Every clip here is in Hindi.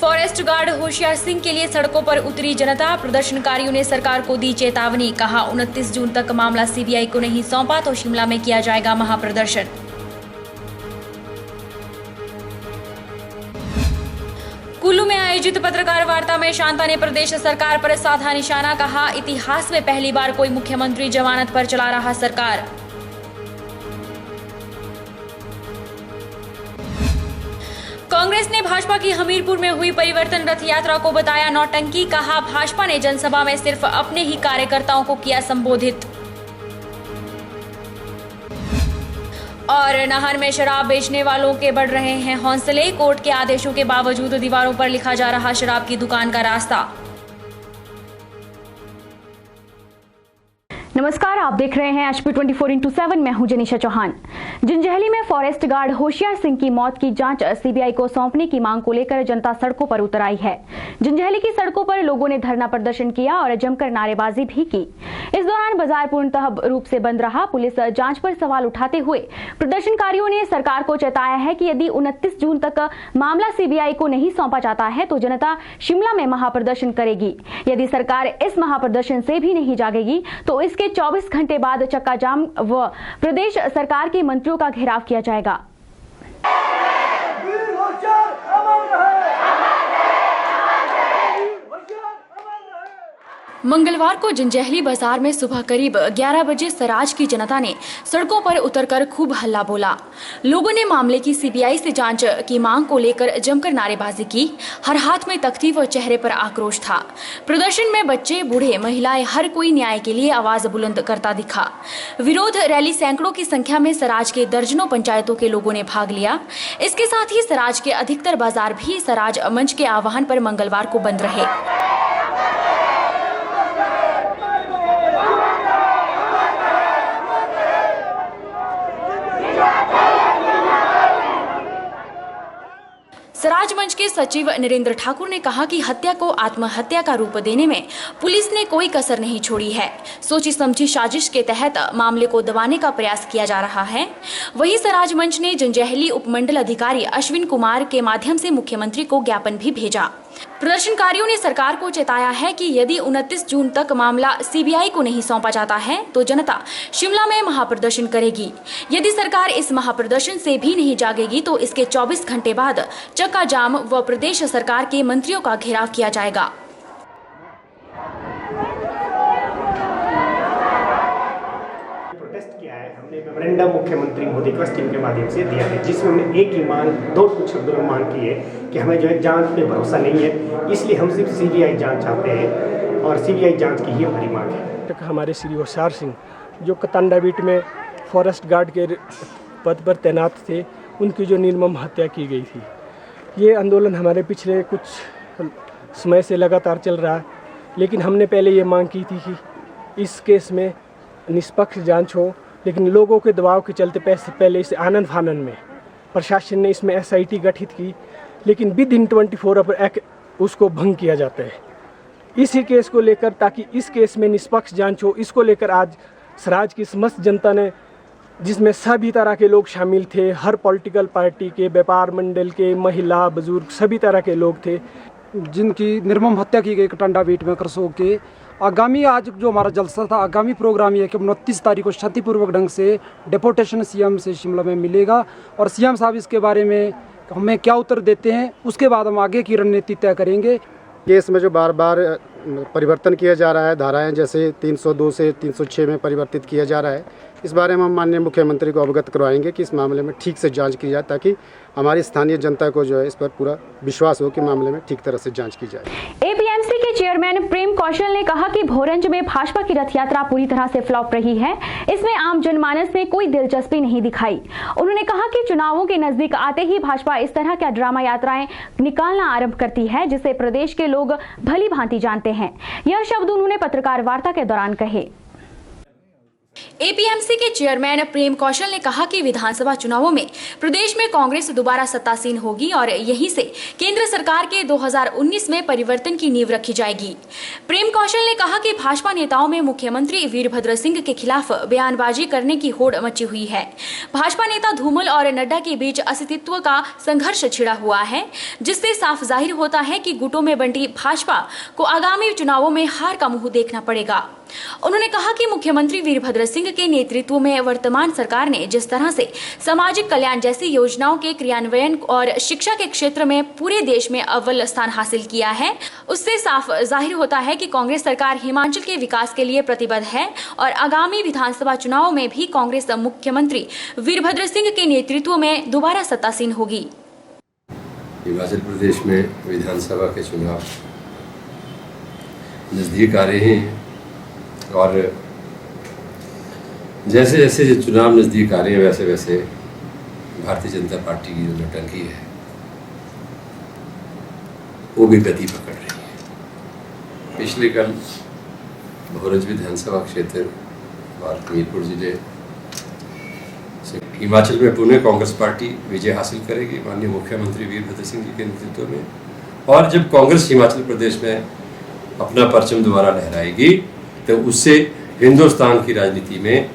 फॉरेस्ट गार्ड होशियार सिंह के लिए सड़कों पर उतरी जनता। प्रदर्शनकारियों ने सरकार को दी चेतावनी। कहा 29 जून तक मामला सीबीआई को नहीं सौंपा तो शिमला में किया जाएगा महाप्रदर्शन। कुल्लू में आयोजित पत्रकार वार्ता में शांता ने प्रदेश सरकार पर साधा निशाना। कहा इतिहास में पहली बार कोई मुख्यमंत्री जमानत पर चला रहा सरकार। कांग्रेस ने भाजपा की हमीरपुर में हुई परिवर्तन रथ यात्रा को बताया नौटंकी। कहा भाजपा ने जनसभा में सिर्फ अपने ही कार्यकर्ताओं को किया संबोधित। और नाहन में शराब बेचने वालों के बढ़ रहे हैं हौसले। कोर्ट के आदेशों के बावजूद दीवारों पर लिखा जा रहा शराब की दुकान का रास्ता। नमस्कार, आप देख रहे हैं HP 24x7। मैं हूं जनीशा चौहान। जंजैहली में फॉरेस्ट गार्ड होशियार सिंह की मौत की जांच सीबीआई को सौंपने की मांग को लेकर जनता सड़कों पर उतर आई है। जंजैहली की सड़कों पर लोगों ने धरना प्रदर्शन किया और जमकर नारेबाजी भी की। इस दौरान बाजार पूर्णतः रूप से बंद रहा। पुलिस जांच पर सवाल उठाते हुए प्रदर्शनकारियों ने सरकार को चेताया है कि यदि 29 जून तक मामला सीबीआई को नहीं सौंपा जाता है तो जनता शिमला में महाप्रदर्शन करेगी। यदि सरकार इस महाप्रदर्शन से भी नहीं जागेगी तो इसके 24 घंटे बाद चक्का जाम व प्रदेश सरकार के मंत्रियों का घेराव किया जाएगा। मंगलवार को जंजैहली बाजार में सुबह करीब 11 बजे सराज की जनता ने सड़कों पर उतरकर खूब हल्ला बोला। लोगों ने मामले की सीबीआई से जांच की मांग को लेकर जमकर नारेबाजी की। हर हाथ में तख्ती व चेहरे पर आक्रोश था। प्रदर्शन में बच्चे, बूढ़े, महिलाएं, हर कोई न्याय के लिए आवाज बुलंद करता दिखा। विरोध रैली सैकड़ों की संख्या में सराज के दर्जनों पंचायतों के लोगों ने भाग लिया। इसके साथ ही सराज के अधिकतर बाजार भी सराज मंच के आह्वान पर मंगलवार को बंद रहे। सराज मंच के सचिव नरेंद्र ठाकुर ने कहा कि हत्या को आत्महत्या का रूप देने में पुलिस ने कोई कसर नहीं छोड़ी है। सोची समझी साजिश के तहत मामले को दबाने का प्रयास किया जा रहा है। वहीं सराज मंच ने जंजैहली उपमंडल अधिकारी अश्विन कुमार के माध्यम से मुख्यमंत्री को ज्ञापन भी भेजा। प्रदर्शनकारियों ने सरकार को चेताया है कि यदि 29 जून तक मामला सीबीआई को नहीं सौंपा जाता है तो जनता शिमला में महाप्रदर्शन करेगी। यदि सरकार इस महाप्रदर्शन से भी नहीं जागेगी तो इसके 24 घंटे बाद चक्का जाम व प्रदेश सरकार के मंत्रियों का घेराव किया जाएगा। मेमोरेंडम मुख्यमंत्री मोदी को टीम के माध्यम से दिया है, जिसमें हमने एक ही मांग, दो कुछ शब्दों में मांग की है कि हमें जो है जांच पे भरोसा नहीं है, इसलिए हम सिर्फ सीबीआई जांच चाहते हैं और सीबीआई जांच की ही हमारी मांग है। हमारे श्री होशियार सिंह जो कतांडा बीट में फॉरेस्ट गार्ड के पद पर तैनात थे, उनकी जो निर्मम हत्या की गई थी। ये आंदोलन हमारे पिछले कुछ समय से लगातार चल रहा है, लेकिन हमने पहले ये मांग की थी कि इस केस में निष्पक्ष जांच हो, लेकिन लोगों के दबाव के चलते पहले इसे आनन फानन में प्रशासन ने इसमें SIT गठित की, लेकिन विदिन 24 आवर उसको भंग किया जाता है। इसी केस को लेकर, ताकि इस केस में निष्पक्ष जांच हो, इसको लेकर आज सराज की समस्त जनता ने, जिसमें सभी तरह के लोग शामिल थे, हर पॉलिटिकल पार्टी के, व्यापार मंडल के, महिला, बुजुर्ग, सभी तरह के लोग थे, जिनकी निर्मम हत्या की गई कटांडा बीट में करसोग के। आगामी आज जो हमारा जलसा था, आगामी प्रोग्राम ये है कि 29 तारीख को शांतिपूर्वक ढंग से डेपुटेशन सीएम से शिमला में मिलेगा और सीएम साहब इसके बारे में हमें क्या उत्तर देते हैं, उसके बाद हम आगे की रणनीति तय करेंगे। केस में जो बार बार परिवर्तन किया जा रहा है, धाराएं जैसे 302 से 306 में परिवर्तित किया जा रहा है, इस बारे में हम माननीय मुख्यमंत्री को अवगत करवाएंगे कि इस मामले में ठीक से जांच की जाए, ताकि हमारी स्थानीय जनता को जो है इस पर पूरा विश्वास हो कि मामले में ठीक तरह से जांच की जाए। APMC के चेयरमैन प्रेम कौशल ने कहा कि भोरंज में भाजपा की रथ यात्रा पूरी तरह से फ्लॉप रही है। इसमें आम जनमानस ने कोई दिलचस्पी नहीं दिखाई। उन्होंने कहा कि चुनावों के नजदीक आते ही भाजपा इस तरह का ड्रामा यात्राएं निकालना आरंभ करती है, जिसे प्रदेश के लोग भली भांति जानते हैं। यह शब्द उन्होंने पत्रकार वार्ता के दौरान कहे। एपीएमसी के चेयरमैन प्रेम कौशल ने कहा कि विधानसभा चुनावों में प्रदेश में कांग्रेस दोबारा सत्तासीन होगी और यहीं से केंद्र सरकार के 2019 में परिवर्तन की नींव रखी जाएगी। प्रेम कौशल ने कहा कि भाजपा नेताओं में मुख्यमंत्री वीरभद्र सिंह के खिलाफ बयानबाजी करने की होड़ मची हुई है। भाजपा नेता धूमल और नड्डा के बीच अस्तित्व का संघर्ष छिड़ा हुआ है, जिससे साफ जाहिर होता है कि गुटों में बंटी भाजपा को आगामी चुनावों में हार का मुंह देखना पड़ेगा। उन्होंने कहा कि मुख्यमंत्री वीरभद्र सिंह के नेतृत्व में वर्तमान सरकार ने जिस तरह से सामाजिक कल्याण जैसी योजनाओं के क्रियान्वयन और शिक्षा के क्षेत्र में पूरे देश में अव्वल स्थान हासिल किया है, उससे साफ जाहिर होता है कि कांग्रेस सरकार हिमाचल के विकास के लिए प्रतिबद्ध है और आगामी विधानसभा चुनाव में भी कांग्रेस मुख्यमंत्री वीरभद्र सिंह के नेतृत्व में दोबारा सत्तासीन होगी। हिमाचल प्रदेश में विधानसभा के चुनाव नजदीक आ रहे हैं और जैसे जैसे ये चुनाव नज़दीक आ रहे हैं वैसे वैसे भारतीय जनता पार्टी की जो नौटंकी है वो भी गति पकड़ रही है। पिछले कल भोरंज विधानसभा क्षेत्र और हमीरपुर जिले से हिमाचल में पुणे कांग्रेस पार्टी विजय हासिल करेगी माननीय मुख्यमंत्री वीरभद्र सिंह जी के नेतृत्व में, और जब कांग्रेस हिमाचल प्रदेश में अपना परचम दोबारा लहराएगी तो उससे हिंदुस्तान की राजनीति में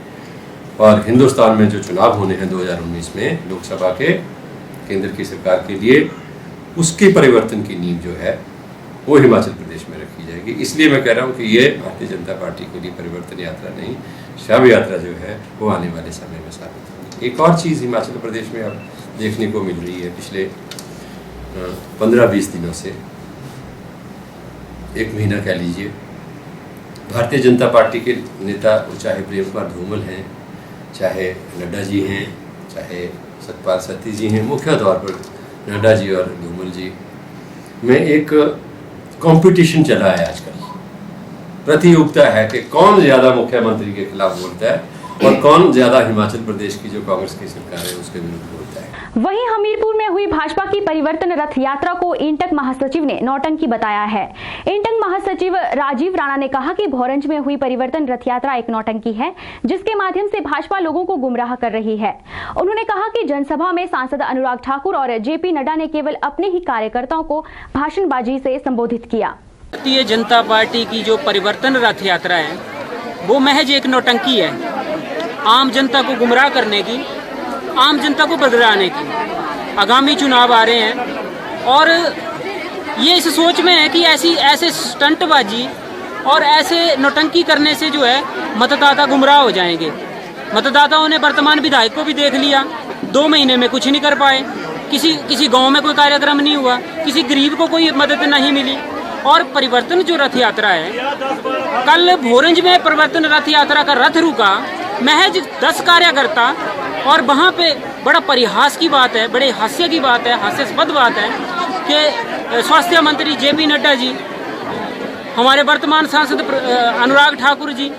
और हिंदुस्तान में जो चुनाव होने हैं 2019 में लोकसभा के केंद्र की सरकार के लिए, उसके परिवर्तन की नींव जो है वो हिमाचल प्रदेश में रखी जाएगी। इसलिए मैं कह रहा हूँ कि ये भारतीय जनता पार्टी के लिए परिवर्तन यात्रा नहीं, शव यात्रा जो है वो आने वाले समय में साबित होगी। एक और चीज़ हिमाचल प्रदेश में अब देखने को मिल रही है पिछले 15-20 दिनों से, एक महीना कह लीजिए, भारतीय जनता पार्टी के नेता चाहे प्रेम कुमार धूमल हैं, चाहे नड्डा जी हैं, चाहे सतपाल सत्ती जी हैं, मुख्य तौर पर नड्डा जी और धूमल जी में एक कंपटीशन चला है आजकल, प्रतियोगिता है कि कौन ज़्यादा मुख्यमंत्री के खिलाफ बोलता है और कौन ज़्यादा हिमाचल प्रदेश की जो कांग्रेस की सरकार है उसके विरुद्ध बोलता है। वहीं हमीरपुर में हुई भाजपा की परिवर्तन रथ यात्रा को इंटक महासचिव ने नौटंकी बताया है। इंटक महासचिव राजीव राणा ने कहा कि भोरंज में हुई परिवर्तन रथ यात्रा एक नौटंकी है, जिसके माध्यम से भाजपा लोगों को गुमराह कर रही है। उन्होंने कहा कि जनसभा में सांसद अनुराग ठाकुर और जेपी नड्डा ने केवल अपने ही कार्यकर्ताओं को भाषणबाजी से संबोधित किया। भारतीय जनता पार्टी की जो परिवर्तन रथ यात्रा है वो महज एक नौटंकी है, आम जनता को गुमराह करने की, आम जनता को बदलाने की। आगामी चुनाव आ रहे हैं और ये इस सोच में है कि ऐसे स्टंटबाजी और ऐसे नौटंकी करने से जो है मतदाता गुमराह हो जाएंगे। मतदाताओं ने वर्तमान विधायक को भी देख लिया, 2 महीने में कुछ नहीं कर पाए, किसी गांव में कोई कार्यक्रम नहीं हुआ, किसी गरीब को कोई मदद नहीं मिली। और परिवर्तन जो रथ यात्रा है, कल भोरंज में परिवर्तन रथ यात्रा का रथ रुका, महज 10 कार्यकर्ता, और वहाँ पे बड़ा परिहास की बात है, बड़े हास्य की बात है, हास्यास्पद बात है कि स्वास्थ्य मंत्री जेपी नड्डा जी, हमारे वर्तमान सांसद अनुराग ठाकुर जी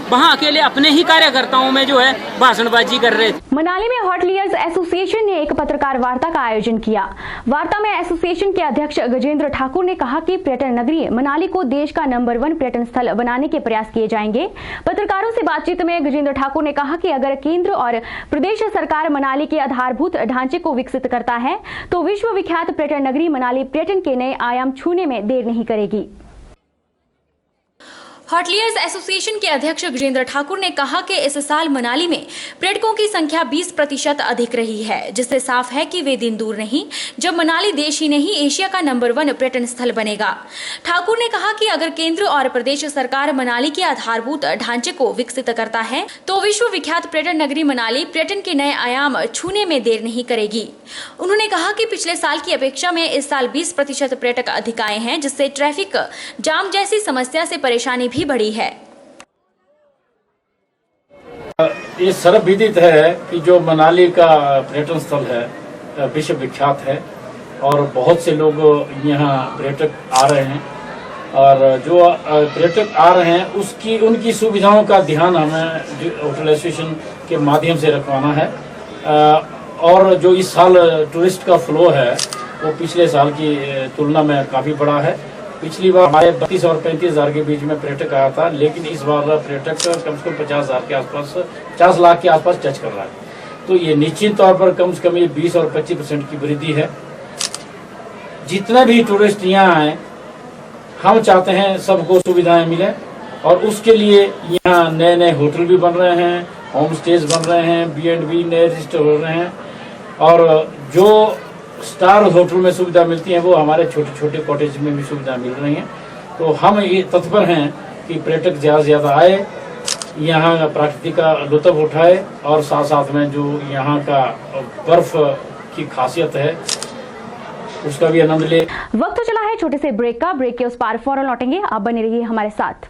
वहाँ अकेले अपने ही कार्यकर्ताओं में जो है भाषणबाजी कर रहे थे। मनाली में होटलियर्स एसोसिएशन ने एक पत्रकार वार्ता का आयोजन किया। वार्ता में एसोसिएशन के अध्यक्ष गजेंद्र ठाकुर ने कहा कि पर्यटन नगरी मनाली को देश का नंबर 1 पर्यटन स्थल बनाने के प्रयास किए जाएंगे। पत्रकारों से बातचीत में गजेंद्र ठाकुर ने कहा कि अगर केंद्र और प्रदेश सरकार मनाली के आधारभूत ढांचे को विकसित करता है तो विश्व विख्यात पर्यटन नगरी मनाली पर्यटन के नए आयाम छूने में देर नहीं करेगी। होटलियर्स एसोसिएशन के अध्यक्ष गजेंद्र ठाकुर ने कहा कि इस साल मनाली में पर्यटकों की संख्या 20% अधिक रही है, जिससे साफ है कि वे दिन दूर नहीं जब मनाली देश ही नहीं एशिया का नंबर 1 पर्यटन स्थल बनेगा। ठाकुर ने कहा कि अगर केंद्र और प्रदेश सरकार मनाली के आधारभूत ढांचे को विकसित करता है तो विश्व विख्यात पर्यटन नगरी मनाली पर्यटन के नए आयाम छूने में देर नहीं करेगी। उन्होंने कहा कि पिछले साल की अपेक्षा में इस साल 20% पर्यटक अधिक आए हैं, जिससे ट्रैफिक जाम जैसी समस्या से परेशानी भी बढ़ी है। ये सर्वविदित है कि जो मनाली का पर्यटन स्थल है विश्व विख्यात है और बहुत से लोग यहाँ पर्यटक आ रहे हैं, और जो पर्यटक आ रहे हैं उनकी सुविधाओं का ध्यान हमें होटल एसोसिएशन के माध्यम से रखवाना है। और जो इस साल टूरिस्ट का फ्लो है वो पिछले साल की तुलना में काफ़ी बड़ा है। पिछली बार हमारे 32 और 35 हजार के बीच में पर्यटक आया था, लेकिन इस बार पर्यटक कम से कम 50 हजार के आसपास, 50 लाख के आसपास टच कर रहा है। तो ये निश्चित तौर पर कम से कम ये 20 और 25% की वृद्धि है। जितने भी टूरिस्ट यहाँ आए, हम चाहते हैं सबको सुविधाएं मिले, और उसके लिए यहाँ नए नए होटल भी बन रहे हैं, होम स्टेज बन रहे हैं, B&B नए रजिस्टर हो रहे हैं, और जो स्टार होटल में सुविधा मिलती है वो हमारे छोटे छोटे कॉटेज में भी सुविधा मिल रही है। तो हम ये तत्पर हैं कि पर्यटक ज़्यादा से ज़्यादा आए, यहाँ प्रकृति का लुत्फ उठाए, और साथ साथ में जो यहाँ का बर्फ की खासियत है उसका भी आनंद ले। वक्त तो चला है छोटे से ब्रेक का। ब्रेक के उस पार फौरन लौटेंगे, आप बने रहिए हमारे साथ।